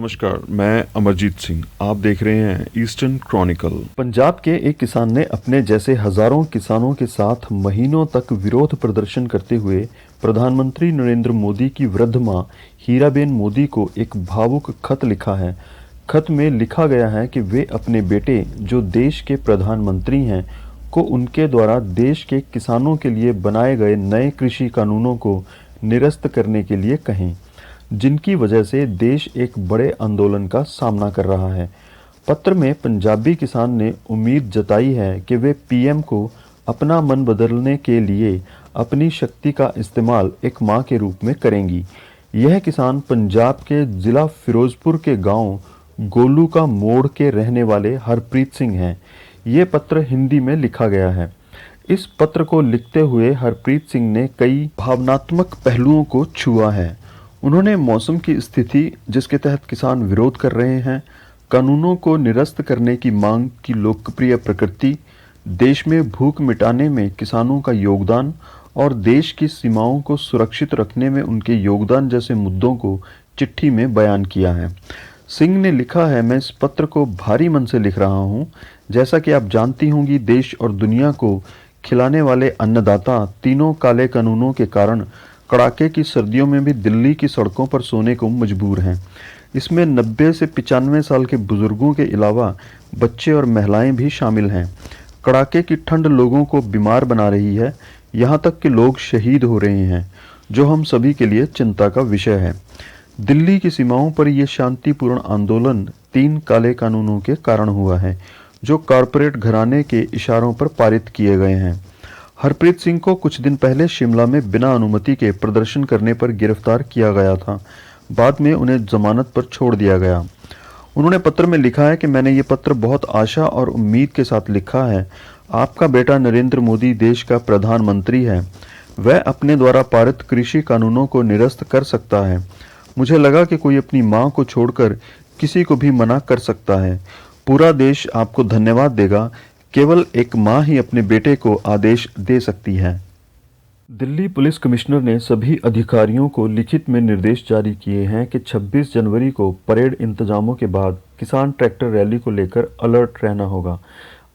नमस्कार, मैं अमरजीत सिंह। आप देख रहे हैं ईस्टर्न क्रॉनिकल। पंजाब के एक किसान ने अपने जैसे हजारों किसानों के साथ महीनों तक विरोध प्रदर्शन करते हुए प्रधानमंत्री नरेंद्र मोदी की वृद्ध मां हीराबेन मोदी को एक भावुक खत लिखा है। खत में लिखा गया है कि वे अपने बेटे, जो देश के प्रधानमंत्री हैं, को उनके द्वारा देश के किसानों के लिए बनाए गए नए कृषि कानूनों को निरस्त करने के लिए कहें, जिनकी वजह से देश एक बड़े आंदोलन का सामना कर रहा है। पत्र में पंजाबी किसान ने उम्मीद जताई है कि वे पीएम को अपना मन बदलने के लिए अपनी शक्ति का इस्तेमाल एक मां के रूप में करेंगी। यह किसान पंजाब के जिला फिरोजपुर के गांव गोलू का मोड़ के रहने वाले हरप्रीत सिंह हैं। ये पत्र हिंदी में लिखा गया है। इस पत्र को लिखते हुए हरप्रीत सिंह ने कई भावनात्मक पहलुओं को छुआ है। उन्होंने मौसम की स्थिति जिसके तहत किसान विरोध कर रहे हैं, कानूनों को निरस्त करने की मांग की लोकप्रिय प्रकृति, देश में भूख मिटाने में किसानों का योगदान और देश की सीमाओं को सुरक्षित रखने में उनके योगदान जैसे मुद्दों को चिट्ठी में बयान किया है। सिंह ने लिखा है, मैं इस पत्र को भारी मन से लिख रहा हूँ। जैसा कि आप जानती होंगी, देश और दुनिया को खिलाने वाले अन्नदाता तीनों काले कानूनों के कारण कड़ाके की सर्दियों में भी दिल्ली की सड़कों पर सोने को मजबूर हैं। इसमें 90 से 95 साल के बुजुर्गों के अलावा बच्चे और महिलाएं भी शामिल हैं। कड़ाके की ठंड लोगों को बीमार बना रही है, यहाँ तक कि लोग शहीद हो रहे हैं, जो हम सभी के लिए चिंता का विषय है। दिल्ली की सीमाओं पर यह शांतिपूर्ण आंदोलन 3 काले कानूनों के कारण हुआ है, जो कॉरपोरेट घराने के इशारों पर पारित किए गए हैं। हरप्रीत सिंह को कुछ दिन पहले शिमला में बिना अनुमति के प्रदर्शन करने पर गिरफ्तार किया गया था। बाद में उन्हें जमानत पर छोड़ दिया गया। उन्होंने पत्र में लिखा है कि मैंने ये पत्र बहुत आशा और उम्मीद के साथ लिखा है। आपका बेटा नरेंद्र मोदी देश का प्रधानमंत्री है। वह अपने द्वारा पारित कृषि कानूनों को निरस्त कर सकता है। मुझे लगा कि कोई अपनी मां को छोड़कर किसी को भी मना कर सकता है। पूरा देश आपको धन्यवाद देगा। केवल एक मां ही अपने बेटे को आदेश दे सकती है। दिल्ली पुलिस कमिश्नर ने सभी अधिकारियों को लिखित में निर्देश जारी किए हैं कि 26 जनवरी को परेड इंतजामों के बाद किसान ट्रैक्टर रैली को लेकर अलर्ट रहना होगा।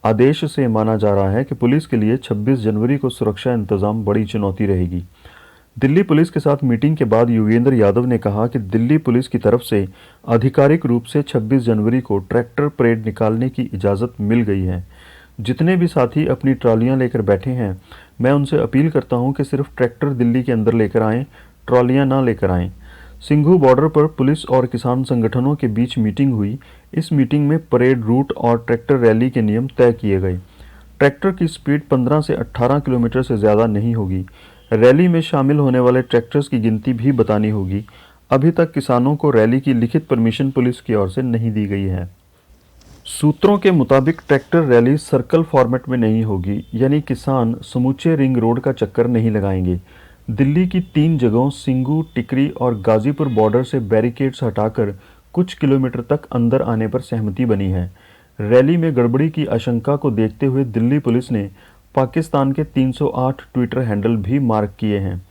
आदेश से माना जा रहा है कि पुलिस के लिए 26 जनवरी को सुरक्षा इंतजाम बड़ी चुनौती रहेगी। दिल्ली पुलिस के साथ मीटिंग के बाद योगेंद्र यादव ने कहा कि दिल्ली पुलिस की तरफ से आधिकारिक रूप से 26 जनवरी को ट्रैक्टर परेड निकालने की इजाज़त मिल गई है। जितने भी साथी अपनी ट्रॉलियां लेकर बैठे हैं, मैं उनसे अपील करता हूं कि सिर्फ ट्रैक्टर दिल्ली के अंदर लेकर आएं, ट्रॉलियां ना लेकर आएं। सिंघू बॉर्डर पर पुलिस और किसान संगठनों के बीच मीटिंग हुई। इस मीटिंग में परेड रूट और ट्रैक्टर रैली के नियम तय किए गए। ट्रैक्टर की स्पीड 15 से 18 किलोमीटर से ज़्यादा नहीं होगी। रैली में शामिल होने वाले ट्रैक्टर्स की गिनती भी बतानी होगी। अभी तक किसानों को रैली की लिखित परमिशन पुलिस की ओर से नहीं दी गई है। सूत्रों के मुताबिक ट्रैक्टर रैली सर्कल फॉर्मेट में नहीं होगी, यानी किसान समूचे रिंग रोड का चक्कर नहीं लगाएंगे। दिल्ली की 3 जगहों सिंघू, टिकरी और गाजीपुर बॉर्डर से बैरिकेड्स हटाकर कुछ किलोमीटर तक अंदर आने पर सहमति बनी है। रैली में गड़बड़ी की आशंका को देखते हुए दिल्ली पुलिस ने पाकिस्तान के 308 ट्विटर हैंडल भी मार्क किए हैं।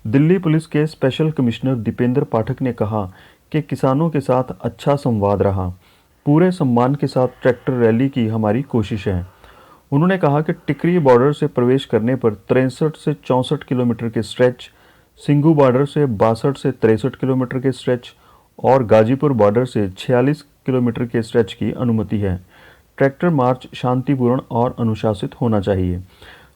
दिल्ली पुलिस के स्पेशल कमिश्नर दीपेंद्र पाठक ने कहा कि किसानों के साथ अच्छा संवाद रहा। पूरे सम्मान के साथ ट्रैक्टर रैली की हमारी कोशिश है। उन्होंने कहा कि टिकरी बॉर्डर से प्रवेश करने पर 63 से 64 किलोमीटर के स्ट्रेच, सिंघू बॉर्डर से 62 से 63 किलोमीटर के स्ट्रेच और गाजीपुर बॉर्डर से 46 किलोमीटर के स्ट्रेच की अनुमति है। ट्रैक्टर मार्च शांतिपूर्ण और अनुशासित होना चाहिए।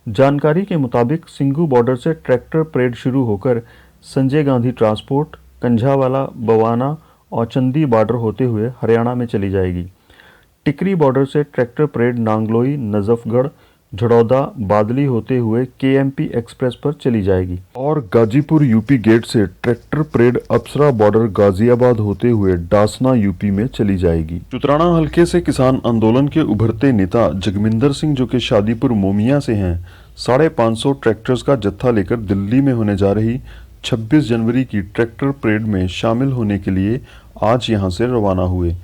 जानकारी के मुताबिक सिंघू बॉर्डर से ट्रैक्टर परेड शुरू होकर संजय गांधी ट्रांसपोर्ट, कंझावाला, बवाना और चंदी बॉर्डर होते हुए हरियाणा में चली जाएगी। टिकरी बॉर्डर से ट्रैक्टर परेड नांगलोई, नजफगढ़, झड़ौदा, बादली होते हुए केएमपी एक्सप्रेस पर चली जाएगी और गाजीपुर यूपी गेट से ट्रैक्टर परेड अप्सरा बॉर्डर गाजियाबाद होते हुए डासना यूपी में चली जाएगी। चुतराना हल्के से किसान आंदोलन के उभरते नेता जगमिंदर सिंह, जो कि शादीपुर मोमिया से हैं, 550 ट्रैक्टर्स का जत्था लेकर दिल्ली में होने जा रही 26 जनवरी की ट्रैक्टर परेड में शामिल होने के लिए आज यहां से रवाना हुए।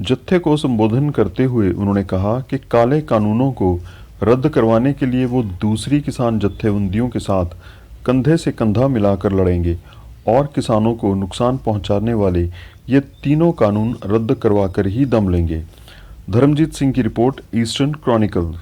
जत्थे को संबोधन करते हुए उन्होंने कहा कि काले कानूनों को रद्द करवाने के लिए वो दूसरी किसान जत्थेबंदियों के साथ कंधे से कंधा मिलाकर लड़ेंगे और किसानों को नुकसान पहुंचाने वाले ये तीनों कानून रद्द करवा कर ही दम लेंगे। धर्मजीत सिंह की रिपोर्ट, ईस्टर्न क्रॉनिकल।